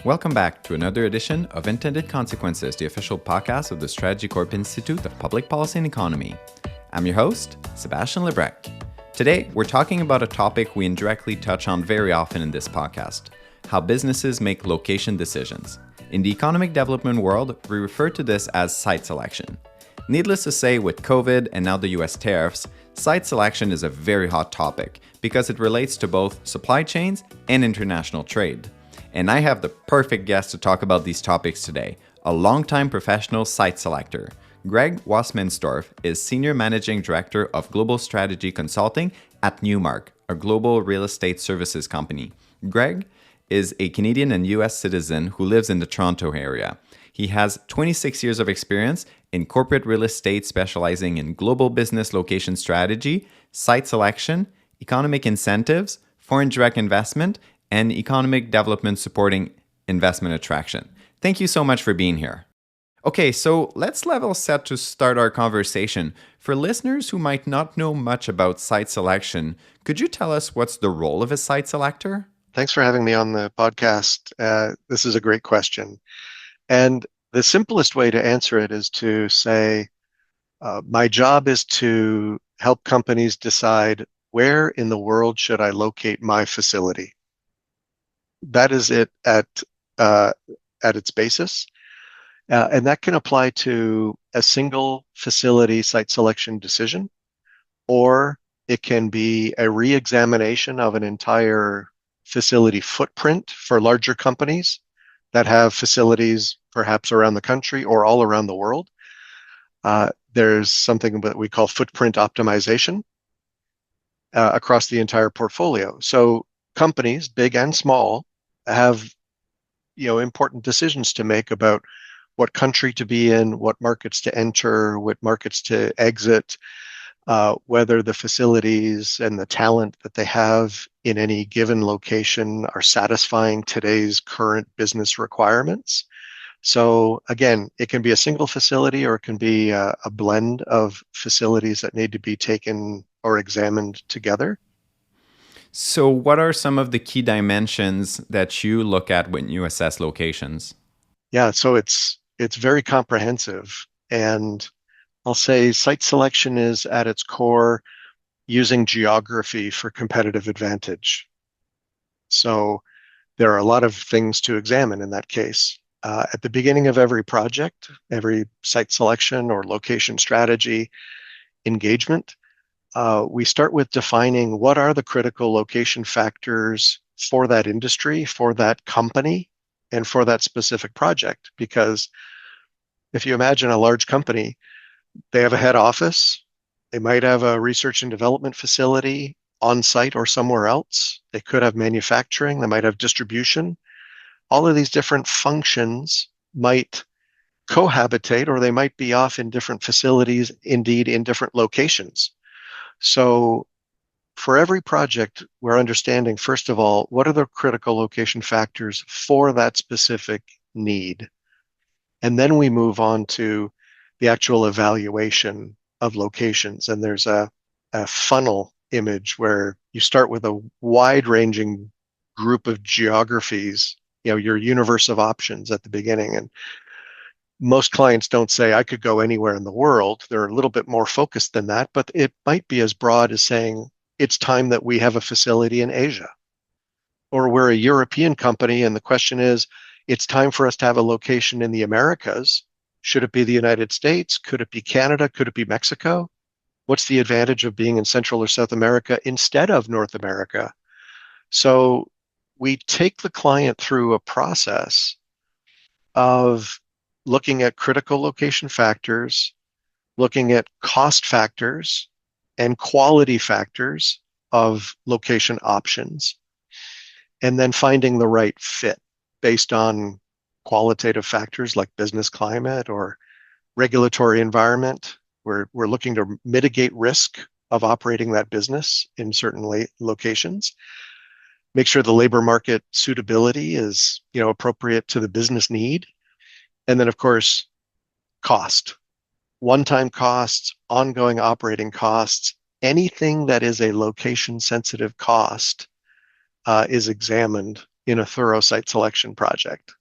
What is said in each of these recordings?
Welcome back to another edition of Intended Consequences, the official podcast of the Strategy Corp Institute of Public Policy and Economy. I'm your host, Sebastian Lebrec. Today, we're talking about a topic we indirectly touch on very often in this podcast: how businesses make location decisions. In the economic development world, we refer to this as site selection. Needless to say, with COVID and now the US tariffs, site selection is a very hot topic because it relates to both supply chains and international trade. And I have the perfect guest to talk about these topics today, a longtime professional site selector. Gregg Wassmansdorf is Senior Managing Director of Global Strategy Consulting at Newmark, a global real estate services company. Gregg is a Canadian and US citizen who lives in the Toronto area. He has 26 years of experience in corporate real estate, specializing in global business location strategy, site selection, economic incentives, foreign direct investment, and economic development supporting investment attraction. Thank you so much for being here. Okay, so let's level set to start our conversation. For listeners who might not know much about site selection, could you tell us what's the role of a site selector? Thanks for having me on the podcast. This is a great question. And the simplest way to answer it is to say, my job is to help companies decide where in the world should I locate my facility. That is it at its basis. And that can apply to a single facility site selection decision, or it can be a re-examination of an entire facility footprint for larger companies that have facilities perhaps around the country or all around the world. There's something that we call footprint optimization across the entire portfolio. So companies, big and small, have important decisions to make about what country to be in, what markets to enter, what markets to exit, whether the facilities and the talent that they have in any given location are satisfying today's current business requirements. So again, it can be a single facility or it can be a blend of facilities that need to be taken or examined together. So what are some of the key dimensions that you look at when you assess locations? Yeah, so it's very comprehensive. And I'll say site selection is at its core using geography for competitive advantage. So there are a lot of things to examine in that case. At the beginning of every project, every site selection or location strategy engagement, we start with defining what are the critical location factors for that industry, for that company, and for that specific project. Because if you imagine a large company, they have a head office, they might have a research and development facility on site or somewhere else. They could have manufacturing, they might have distribution. All of these different functions might cohabitate, or they might be off in different facilities, indeed in different locations. So for every project, we're understanding, first of all, what are the critical location factors for that specific need? And then we move on to the actual evaluation of locations. And there's a funnel image where you start with a wide-ranging group of geographies, your universe of options at the beginning. And most clients don't say, I could go anywhere in the world. They're a little bit more focused than that, but it might be as broad as saying, it's time that we have a facility in Asia. Or we're a European company, and the question is, it's time for us to have a location in the Americas. Should it be the United States? Could it be Canada? Could it be Mexico? What's the advantage of being in Central or South America instead of North America? So we take the client through a process of looking at critical location factors, looking at cost factors and quality factors of location options, and then finding the right fit based on qualitative factors like business climate or regulatory environment. We're looking to mitigate risk of operating that business in certain locations, make sure the labor market suitability is appropriate to the business need. And then, of course, cost, one-time costs, ongoing operating costs, anything that is a location-sensitive cost is examined in a thorough site selection project.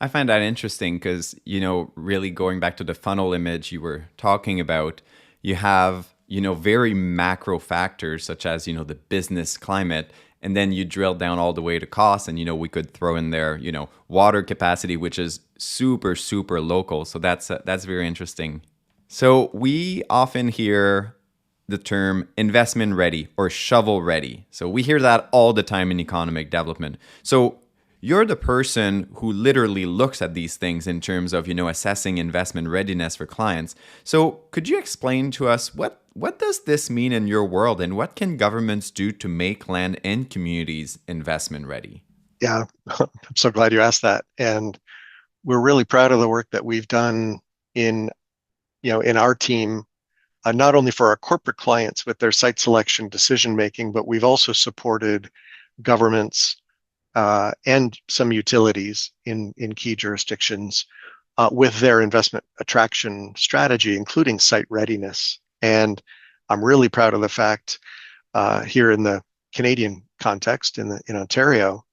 I find that interesting because, really going back to the funnel image you were talking about, you have, very macro factors such as, the business climate. And then you drill down all the way to cost. And, we could throw in there, water capacity, which is super, super local. So that's very interesting. So we often hear the term investment ready or shovel ready. So we hear that all the time in economic development. So you're the person who literally looks at these things in terms of, assessing investment readiness for clients. So could you explain to us what does this mean in your world, and what can governments do to make land and communities investment ready? Yeah, I'm so glad you asked that. And we're really proud of the work that we've done in, in our team, not only for our corporate clients with their site selection decision making, but we've also supported governments and some utilities in key jurisdictions with their investment attraction strategy, including site readiness. And I'm really proud of the fact here in the Canadian context in Ontario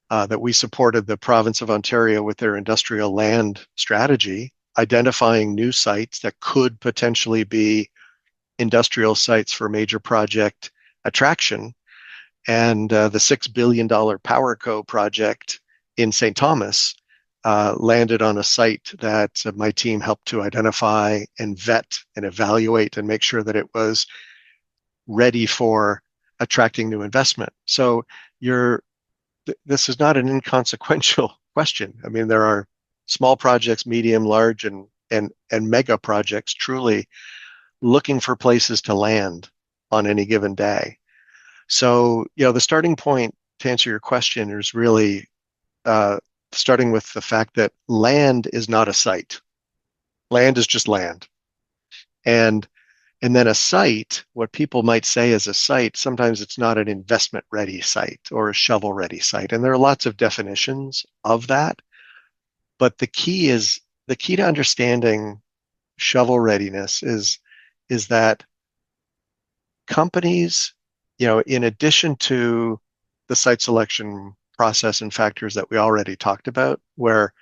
that we supported the province of Ontario with their industrial land strategy, identifying new sites that could potentially be industrial sites for major project attraction. And the $6 billion PowerCo project in St. Thomas landed on a site that my team helped to identify and vet and evaluate and make sure that it was ready for attracting new investment. So this is not an inconsequential question. I mean, there are small projects, medium, large, and mega projects truly looking for places to land on any given day. So, the starting point to answer your question is really starting with the fact that land is not a site. Land is just land. And then a site, what people might say is a site, sometimes it's not an investment ready site or a shovel ready site. And there are lots of definitions of that. But the key to understanding shovel readiness is that companies, in addition to the site selection process and factors that we already talked about, where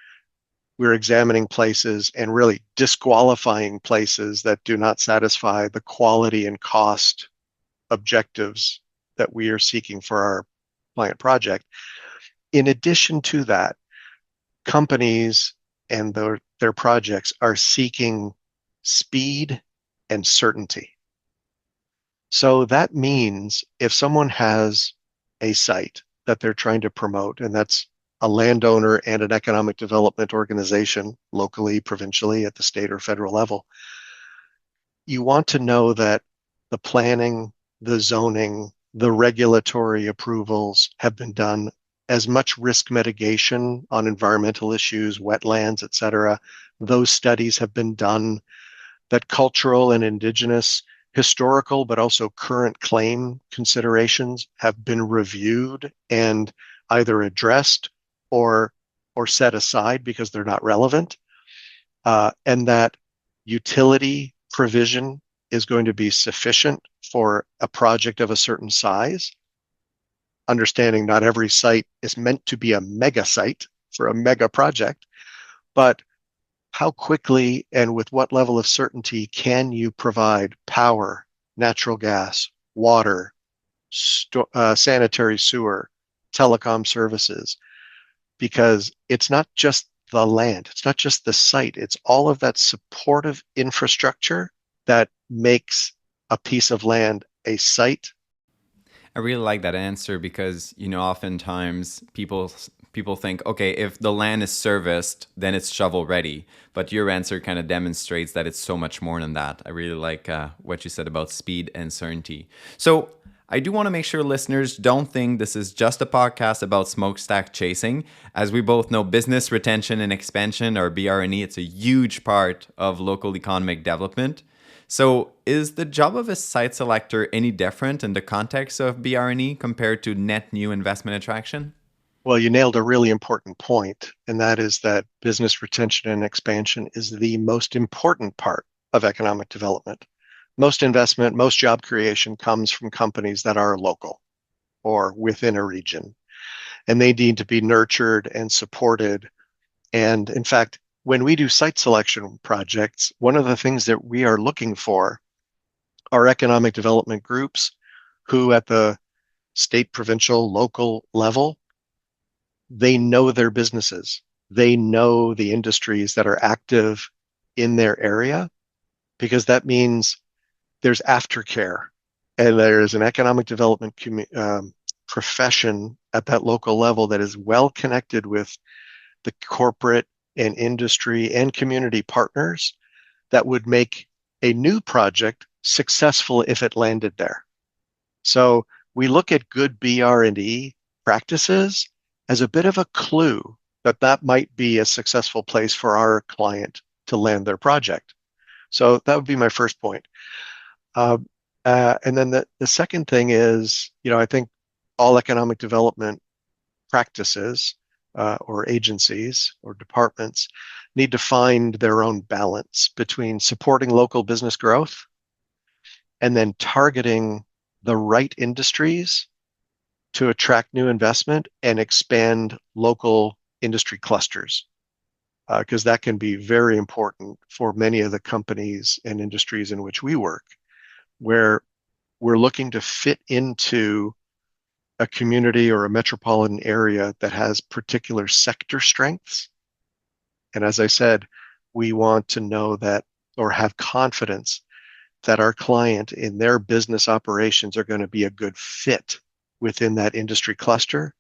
we're examining places and really disqualifying places that do not satisfy the quality and cost objectives that we are seeking for our client project. In addition to that, companies and their projects are seeking speed and certainty. So that means if someone has a site that they're trying to promote, and that's a landowner and an economic development organization, locally, provincially, at the state or federal level, you want to know that the planning, the zoning, the regulatory approvals have been done, as much risk mitigation on environmental issues, wetlands, et cetera. Those studies have been done, that cultural and indigenous, historical, but also current claim considerations have been reviewed and either addressed or set aside because they're not relevant, and that utility provision is going to be sufficient for a project of a certain size. Understanding not every site is meant to be a mega site for a mega project, but how quickly and with what level of certainty can you provide power, natural gas, water, sanitary sewer, telecom services? Because it's not just the land, it's not just the site, it's all of that supportive infrastructure that makes a piece of land a site. I really like that answer because, oftentimes people think, okay, if the land is serviced, then it's shovel ready. But your answer kind of demonstrates that it's so much more than that. I really like what you said about speed and certainty. So I do want to make sure listeners don't think this is just a podcast about smokestack chasing. As we both know, business retention and expansion, or BR+E, it's a huge part of local economic development. So is the job of a site selector any different in the context of BR+E compared to net new investment attraction? Well, you nailed a really important point, and that is that business retention and expansion is the most important part of economic development. Most investment, most job creation comes from companies that are local or within a region. and they need to be nurtured and supported. And in fact, when we do site selection projects, one of the things that we are looking for are economic development groups who at the state, provincial, local level, they know their businesses. They know the industries that are active in their area because that means there's aftercare and there's an economic development profession at that local level that is well connected with the corporate and industry and community partners that would make a new project successful if it landed there. So we look at good BR&E practices as a bit of a clue that that might be a successful place for our client to land their project. So that would be my first point. And then the second thing is, I think all economic development practices or agencies or departments need to find their own balance between supporting local business growth and then targeting the right industries to attract new investment and expand local industry clusters. Because that can be very important for many of the companies and industries in which we work, where we're looking to fit into a community or a metropolitan area that has particular sector strengths. And as I said, we want to know that or have confidence that our client in their business operations are going to be a good fit within that industry cluster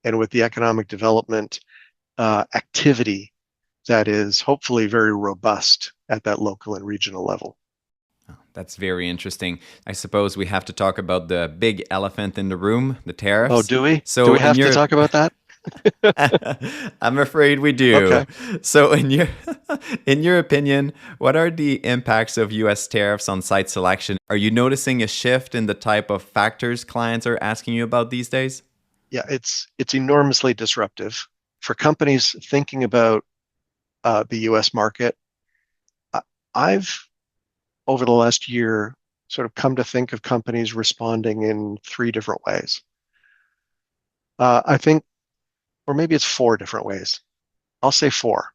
and with the economic development activity that is hopefully very robust at that local and regional level. That's very interesting. I suppose we have to talk about the big elephant in the room, the Oh, tariffs. do we? Do So we in have to your talk about that? I'm afraid we do. Okay. So in your in your opinion, what are the impacts of US tariffs on site selection? Are you noticing a shift in the type of factors clients are asking you about these days? Yeah, it's enormously disruptive for companies thinking about the U.S. market. I- I've over the last year sort of come to think of companies responding in three different ways. I think, or maybe it's four different ways. I'll say four.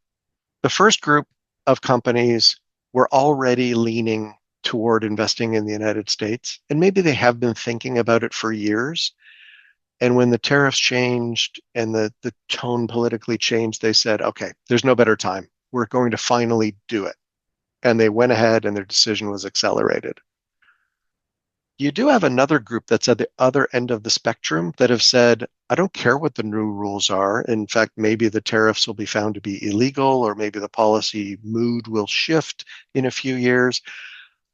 The first group of companies were already leaning toward investing in the United States, and maybe they have been thinking about it for years. And when the tariffs changed and the tone politically changed, they said, okay, there's no better time. We're going to finally do it. And they went ahead and their decision was accelerated. You do have another group that's at the other end of the spectrum that have said, I don't care what the new rules are. In fact, maybe the tariffs will be found to be illegal, or maybe the policy mood will shift in a few years.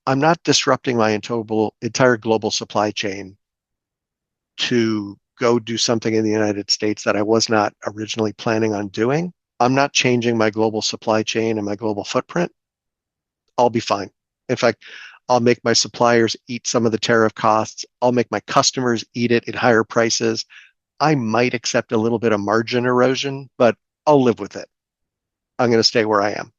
I'm not disrupting my entire global supply chain to go do something in the United States that I was not originally planning on doing. I'm not changing my global supply chain and my global footprint. I'll be fine. In fact, I'll make my suppliers eat some of the tariff costs. I'll make my customers eat it at higher prices. I might accept a little bit of margin erosion, but I'll live with it. I'm going to stay where I am.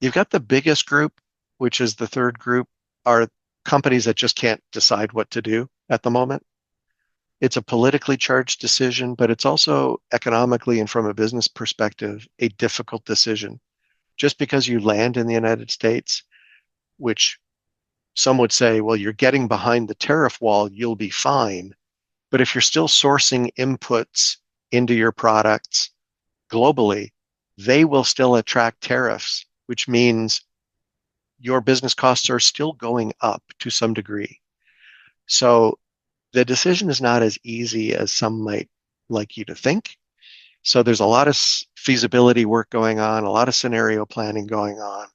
You've got the biggest group, which is the third group, are companies that just can't decide what to do at the moment. It's a politically charged decision, but it's also economically and from a business perspective, a difficult decision. Just because you land in the United States, which some would say, well, you're getting behind the tariff wall, you'll be fine. But if you're still sourcing inputs into your products globally, they will still attract tariffs, which means your business costs are still going up to some degree. So the decision is not as easy as some might like you to think. So there's a lot of feasibility work going on, a lot of scenario planning going on.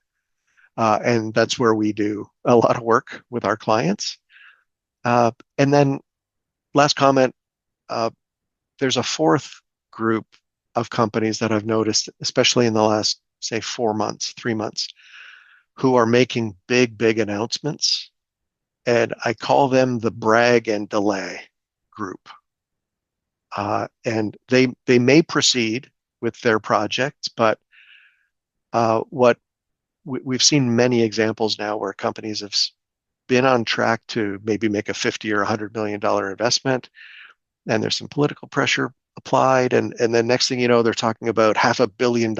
And that's where we do a lot of work with our clients. And then last comment, there's a fourth group of companies that I've noticed, especially in the last, say, 4 months, 3 months, who are making big, big announcements. And I call them the brag and delay group. And they may proceed with their projects, but what we've seen many examples now where companies have been on track to maybe make a 50 or $100 million investment. and there's some political pressure applied, and then next thing you know, they're talking about $500 million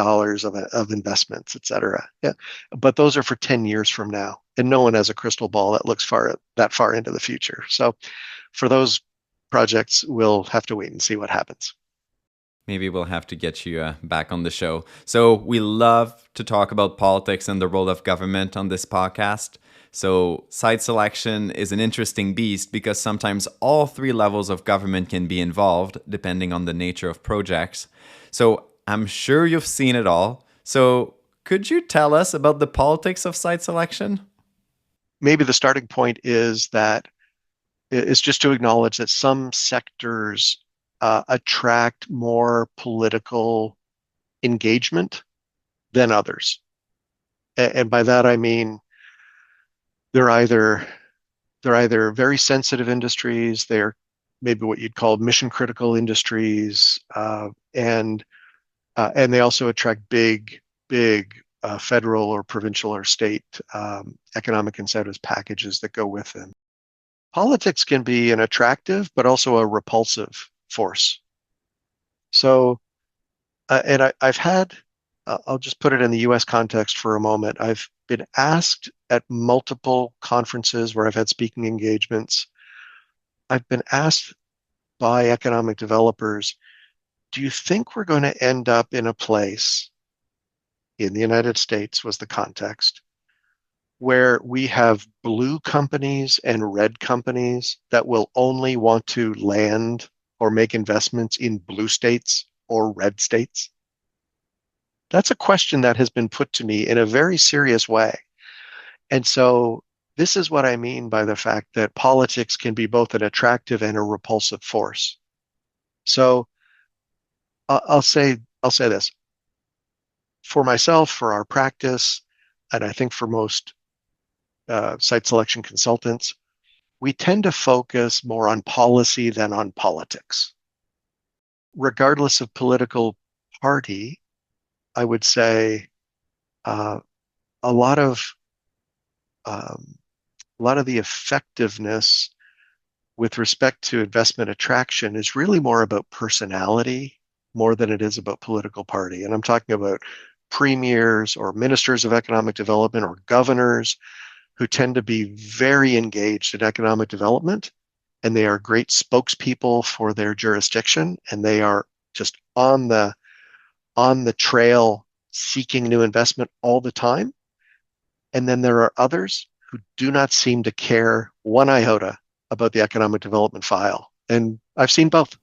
of investments, et cetera. Yeah, but those are for 10 years from now, and no one has a crystal ball that looks that far into the future. So for those projects, we'll have to wait and see what happens. Maybe we'll have to get you back on the show. So, we love to talk about politics and the role of government on this podcast. So, site selection is an interesting beast because sometimes all three levels of government can be involved, depending on the nature of projects. So, I'm sure you've seen it all. So, could you tell us about the politics of site selection? Maybe the starting point is just to acknowledge that some sectors attract more political engagement than others. And by that I mean they're either they're either very sensitive industries, they're maybe what you'd call mission critical industries, and they also attract big federal or provincial or state economic incentives packages that go with them. Politics can be an attractive but also a repulsive force. So, I've had, I'll just put it in the US context for a moment. I've been asked at multiple conferences where I've had speaking engagements. I've been asked by economic developers, do you think we're going to end up in a place in the United States, was the context, where we have blue companies and red companies that will only want to land or make investments in blue states or red states? That's a question that has been put to me in a very serious way. And so this is what I mean by the fact that politics can be both an attractive and a repulsive force. So I'll say this for myself, for our practice, and I think for most site selection consultants, we tend to focus more on policy than on politics. Regardless of political party, I would say uh, a lot of a lot of the effectiveness with respect to investment attraction is really more about personality more than it is about political party. And I'm talking about premiers or ministers of economic development or governors who tend to be very engaged in economic development, and they are great spokespeople for their jurisdiction, and they are just on the trail seeking new investment all the time. And then there are others who do not seem to care one iota about the economic development file. And I've seen both.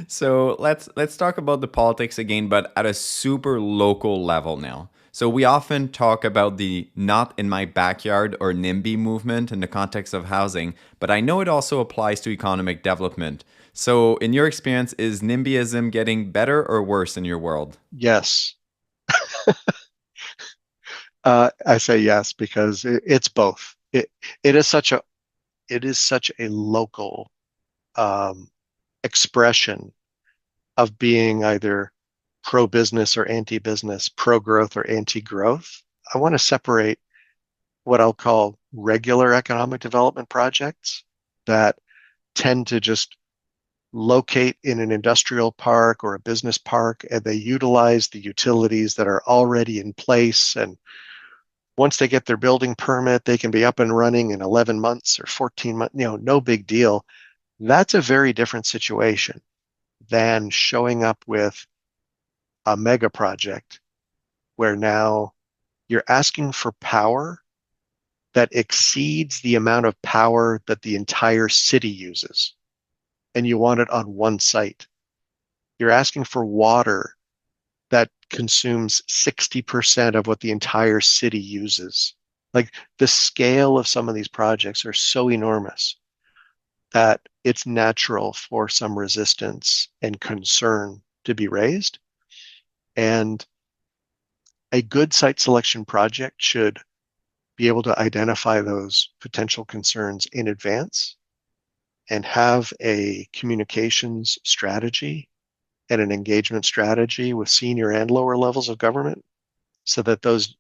So let's talk about the politics again, but at a super local level now. So we often talk about the not in my backyard or NIMBY movement in the context of housing, but I know it also applies to economic development. So in your experience, is NIMBYism getting better or worse in your world? Yes. I say yes because it's both. It is such a local um, expression of being either pro-business or anti-business, pro-growth or anti-growth. I want to separate what I'll call regular economic development projects that tend to just locate in an industrial park or a business park, and they utilize the utilities that are already in place. And once they get their building permit, they can be up and running in 11 months or 14 months, no big deal. That's a very different situation than showing up with a mega project where now you're asking for power that exceeds the amount of power that the entire city uses, and you want it on one site. You're asking for water that consumes 60% of what the entire city uses. Like the scale of some of these projects are so enormous that it's natural for some resistance and concern to be raised. And a good site selection project should be able to identify those potential concerns in advance and have a communications strategy and an engagement strategy with senior and lower levels of government so that those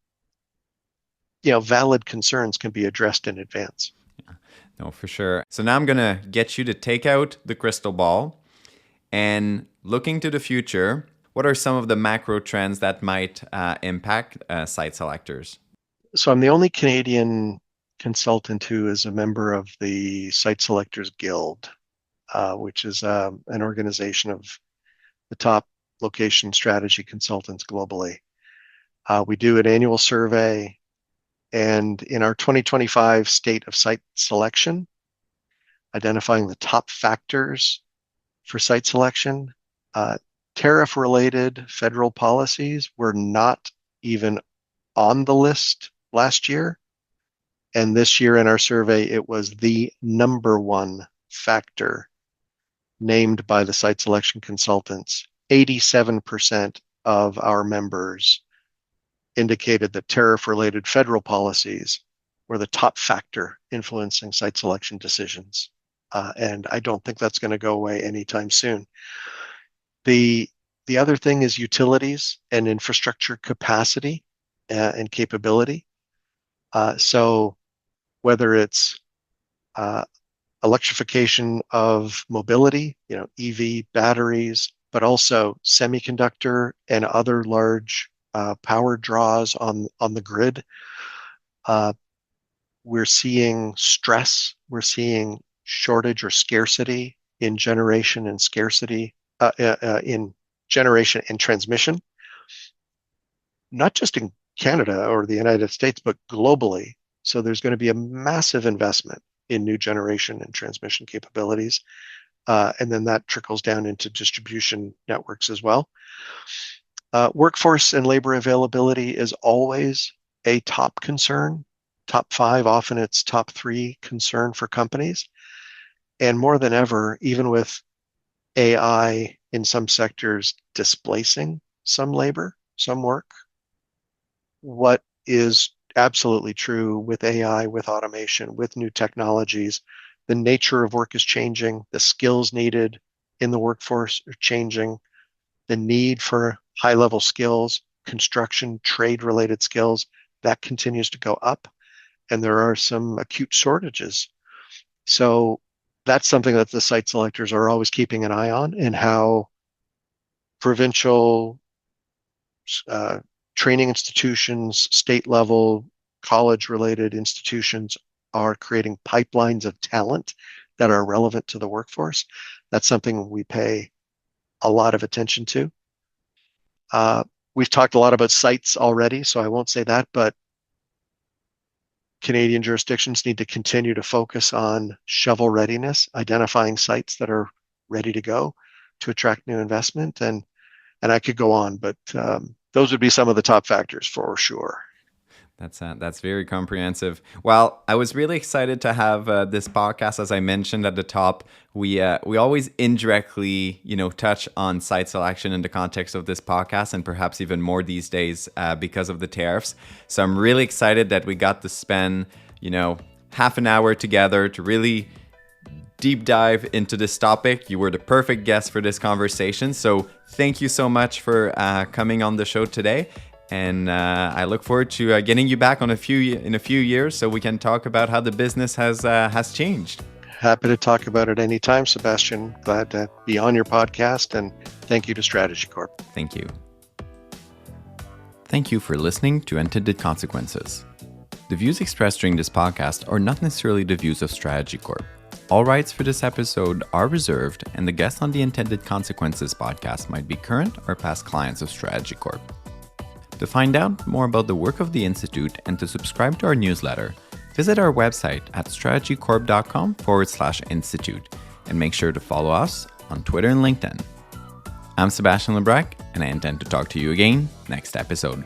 valid concerns can be addressed in advance. No, for sure. So now I'm going to get you to take out the crystal ball and looking to the future. What are some of the macro trends that might impact site selectors? So I'm the only Canadian consultant who is a member of the Site Selectors Guild, which is an organization of the top location strategy consultants globally. We do an annual survey, and in our 2025 State of Site Selection, identifying the top factors for site selection, tariff-related federal policies were not even on the list last year. And this year in our survey, it was the number one factor named by the site selection consultants. 87% of our members indicated that tariff-related federal policies were the top factor influencing site selection decisions. And I don't think that's going to go away anytime soon. The other thing is utilities and infrastructure capacity and capability. So whether it's electrification of mobility, EV batteries, but also semiconductor and other large power draws on the grid. We're seeing stress. We're seeing shortage or scarcity in generation and in generation and transmission, not just in Canada or the United States, but globally. So there's going to be a massive investment in new generation and transmission capabilities. And then that trickles down into distribution networks as well. Workforce and labor availability is always a top concern, top 5, often it's top 3 concern for companies. And more than ever, even with AI in some sectors displacing some labor, some work, what is absolutely true with AI, with automation, with new technologies, the nature of work is changing, the skills needed in the workforce are changing, the need for high-level skills, construction, trade-related skills, that continues to go up, and there are some acute shortages. So that's something that the site selectors are always keeping an eye on, and how provincial training institutions, state-level, college-related institutions are creating pipelines of talent that are relevant to the workforce. That's something we pay a lot of attention to. We've talked a lot about sites already, so I won't say that, but Canadian jurisdictions need to continue to focus on shovel readiness, identifying sites that are ready to go to attract new investment. And I could go on, but those would be some of the top factors for sure. That's very comprehensive. Well, I was really excited to have this podcast. As I mentioned at the top, we always indirectly, touch on site selection in the context of this podcast, and perhaps even more these days because of the tariffs. So I'm really excited that we got to spend, half an hour together to really deep dive into this topic. You were the perfect guest for this conversation. So thank you so much for coming on the show today. And I look forward to getting you back in a few years so we can talk about how the business has changed. Happy to talk about it anytime, Sebastian. Glad to be on your podcast, and thank you to Strategy Corp. Thank you. Thank you for listening to Intended Consequences. The views expressed during this podcast are not necessarily the views of Strategy Corp. All rights for this episode are reserved, and the guests on the Intended Consequences podcast might be current or past clients of Strategy Corp. To find out more about the work of the Institute and to subscribe to our newsletter, visit our website at strategycorp.com/institute and make sure to follow us on Twitter and LinkedIn. I'm Sebastian Lebrec, and I intend to talk to you again next episode.